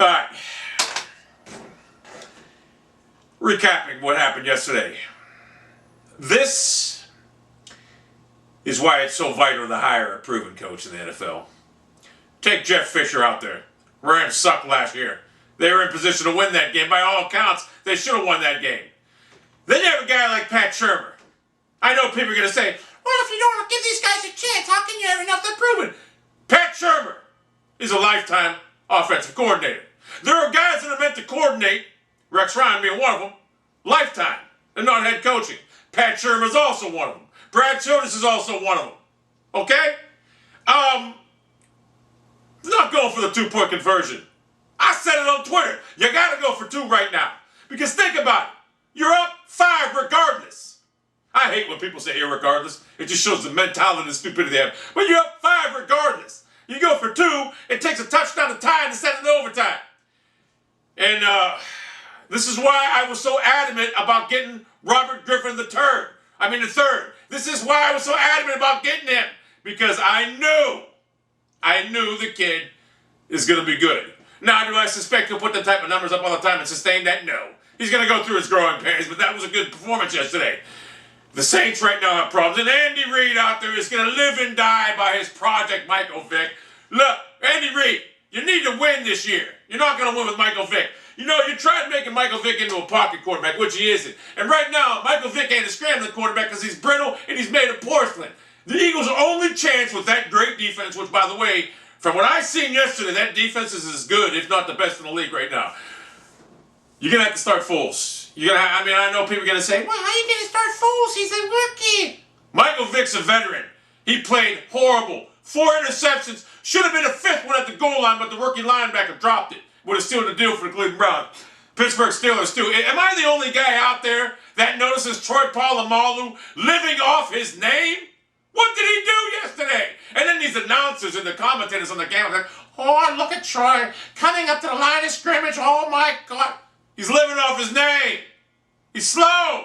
All right. Recapping what happened yesterday. This is why it's so vital to hire a proven coach in the NFL. Take Jeff Fisher out there. Rams sucked last year. They were in position to win that game. By all accounts, they should have won that game. Then you have a guy like Pat Shurmur. I know people are going to say, well, if you don't give these guys a chance, how can you have enough to prove it? Pat Shurmur is a lifetime offensive coordinator. There are guys that are meant to coordinate, Rex Ryan being one of them, lifetime, and not head coaching. Pat Shurmur is also one of them. Brad Childress is also one of them. Okay? Not going for the 2-point conversion. I said it on Twitter. You got to go for 2 right now. Because think about it. You're up 5 regardless. I hate when people say irregardless. It just shows the mentality and stupidity they have. But you're up 5 regardless. You go for 2, it takes a touchdown to tie and send it to overtime. And this is why I was so adamant about getting Robert Griffin III. This is why I was so adamant about getting him. Because I knew the kid is going to be good. Now, do I suspect he'll put the type of numbers up all the time and sustain that? No. He's going to go through his growing pains, but that was a good performance yesterday. The Saints right now have problems, and Andy Reid out there is going to live and die by his project, Michael Vick. Look, Andy Reid, you need to win this year. You're not going to win with Michael Vick. You know, you tried making Michael Vick into a pocket quarterback, which he isn't. And right now, Michael Vick ain't a scrambling quarterback because he's brittle and he's made of porcelain. The Eagles' only chance with that great defense, which, by the way, from what I seen yesterday, that defense is as good, if not the best in the league right now. You're going to have to start Foles. I know people are going to say, well, how are you going to start Foles? He's a rookie. Michael Vick's a veteran. He played horrible. 4 interceptions. Should have been a 5th one at the goal line, but the rookie linebacker dropped it. Would have sealed the deal for the Cleveland Browns. Pittsburgh Steelers, too. Am I the only guy out there that notices Troy Polamalu living off his name? What did he do yesterday? And then these announcers and the commentators on the game are like, oh, look at Troy coming up to the line of scrimmage. Oh, my God. He's living off his name. He's slow.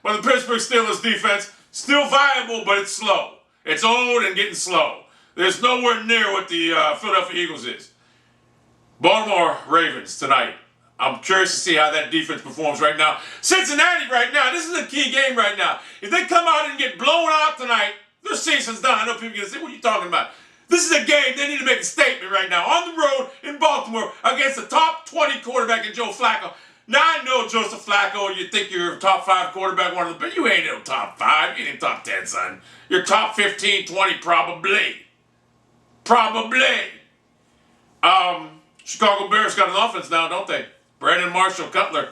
But the Pittsburgh Steelers defense, still viable, but it's slow. It's old and getting slow. There's nowhere near what the Philadelphia Eagles is. Baltimore Ravens tonight. I'm curious to see how that defense performs right now. Cincinnati right now, this is a key game right now. If they come out and get blown out tonight, their season's done. I know people are going to say, what are you talking about? This is a game they need to make a statement right now. On the road in Baltimore against the top 20 quarterback in Joe Flacco. Now I know Joseph Flacco, you think you're a top 5 quarterback, but you ain't no top 5. You ain't top 10, son. You're top 15, 20 probably. Chicago Bears got an offense now, don't they? Brandon Marshall, Cutler.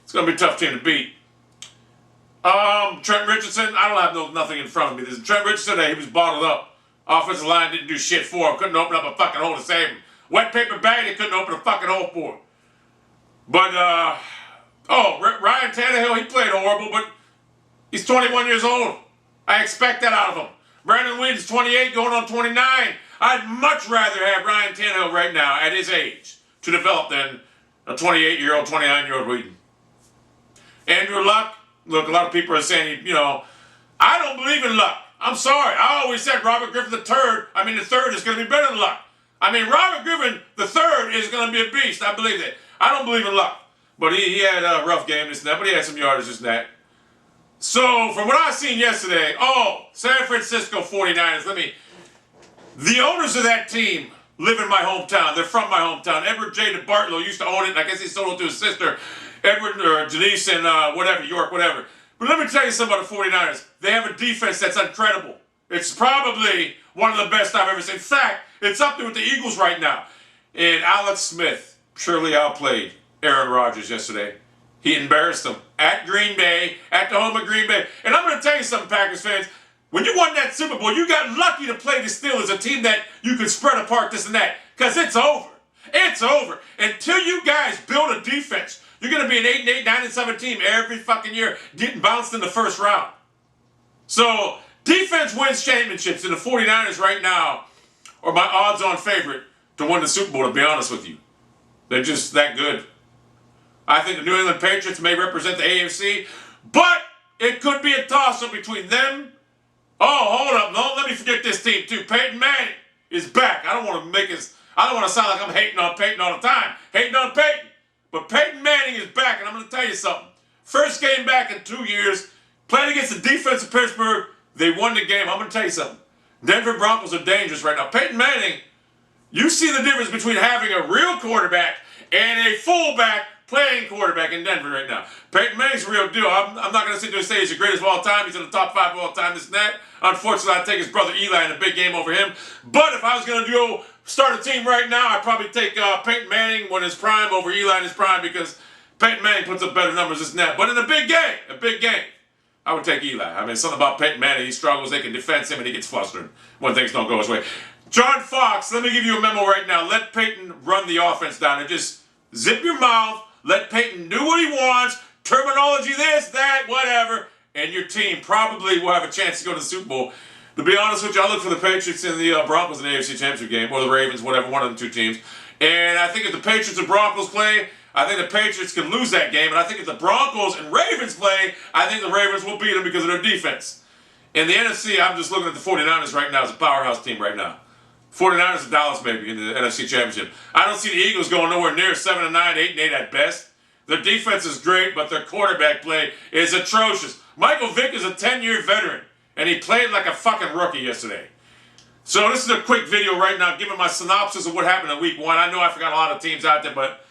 It's going to be a tough team to beat. Trent Richardson, I don't have nothing in front of me. Trent Richardson, he was bottled up. Offensive line didn't do shit for him. Couldn't open up a fucking hole to save him. Wet paper bag, they couldn't open a fucking hole for him. But, Ryan Tannehill, he played horrible, but he's 21 years old. I expect that out of him. Brandon Williams, 28, going on 29. I'd much rather have Ryan Tannehill right now at his age to develop than a 28-year-old, 29-year-old Whedon. Andrew Luck, look, a lot of people are saying, I don't believe in Luck. I'm sorry. I always said Robert Griffin III, the third is going to be better than Luck. Robert Griffin III is going to be a beast. I believe that. I don't believe in Luck. But he had a rough game, this and that, but he had some yardage, this and that. So, from what I seen yesterday, San Francisco 49ers, the owners of that team live in my hometown. They're from my hometown. Edward J. DeBartolo used to own it, and I guess he sold it to his sister, Edward or Janice and York, whatever. But let me tell you something about the 49ers. They have a defense that's incredible. It's probably one of the best I've ever seen. In fact, it's up there with the Eagles right now. And Alex Smith surely outplayed Aaron Rodgers yesterday. He embarrassed them at Green Bay, at the home of Green Bay. And I'm going to tell you something, Packers fans. When you won that Super Bowl, you got lucky to play the Steelers, a team that you could spread apart this and that. Because it's over. It's over. Until you guys build a defense, you're going to be an 8-8, 9-7 team every fucking year, getting bounced in the first round. So, defense wins championships, and the 49ers right now are my odds-on favorite to win the Super Bowl, to be honest with you. They're just that good. I think the New England Patriots may represent the AFC, but it could be a toss-up between them. Oh, hold up. No, let me forget this team, too. Peyton Manning is back. I don't want to sound like I'm hating on Peyton all the time. you something. First game back in 2 years, playing against the defense of Pittsburgh, they won the game. I'm going to tell you something. Denver Broncos are dangerous right now. Peyton Manning, you see the difference between having a real quarterback and a fullback playing quarterback in Denver right now. Peyton Manning's a real deal. I'm not going to sit there and say he's the greatest of all time. He's in the top 5 of all time, this and that. Unfortunately, I'd take his brother Eli in a big game over him. But if I was going to go start a team right now, I'd probably take Peyton Manning when his prime over Eli in his prime, because Peyton Manning puts up better numbers, this and that. But in a big game, I would take Eli. I mean, something about Peyton Manning, he struggles, they can defend him, and he gets flustered when things don't go his way. John Fox, let me give you a memo right now. Let Peyton run the offense down and just zip your mouth. Let Peyton do what he wants. Terminology this, that, whatever. And your team probably will have a chance to go to the Super Bowl. To be honest with you, I look for the Patriots and the Broncos in the AFC Championship game, or the Ravens, whatever, one of the two teams. And I think if the Patriots and Broncos play, I think the Patriots can lose that game. And I think if the Broncos and Ravens play, I think the Ravens will beat them because of their defense. In the NFC, I'm just looking at the 49ers right now as a powerhouse team right now. 49ers and Dallas, maybe, in the NFC Championship. I don't see the Eagles going nowhere near 7-9, 8-8 at best. Their defense is great, but their quarterback play is atrocious. Michael Vick is a 10-year veteran, and he played like a fucking rookie yesterday. So this is a quick video right now, giving my synopsis of what happened in Week 1. I know I forgot a lot of teams out there, but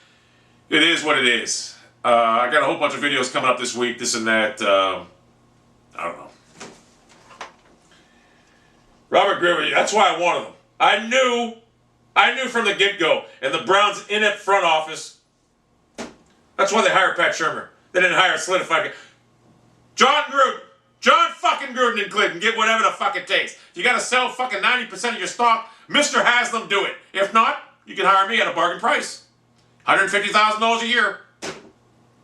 it is what it is. I got a whole bunch of videos coming up this week, this and that. I don't know. Robert Griffin, that's why I wanted him. I knew from the get-go, and the Browns' inept front office, that's why they hired Pat Shermer. They didn't hire a solidified guy. John fucking Gruden in Cleveland, get whatever the fuck it takes. If you gotta sell fucking 90% of your stock, Mr. Haslam, do it. If not, you can hire me at a bargain price. $150,000 a year.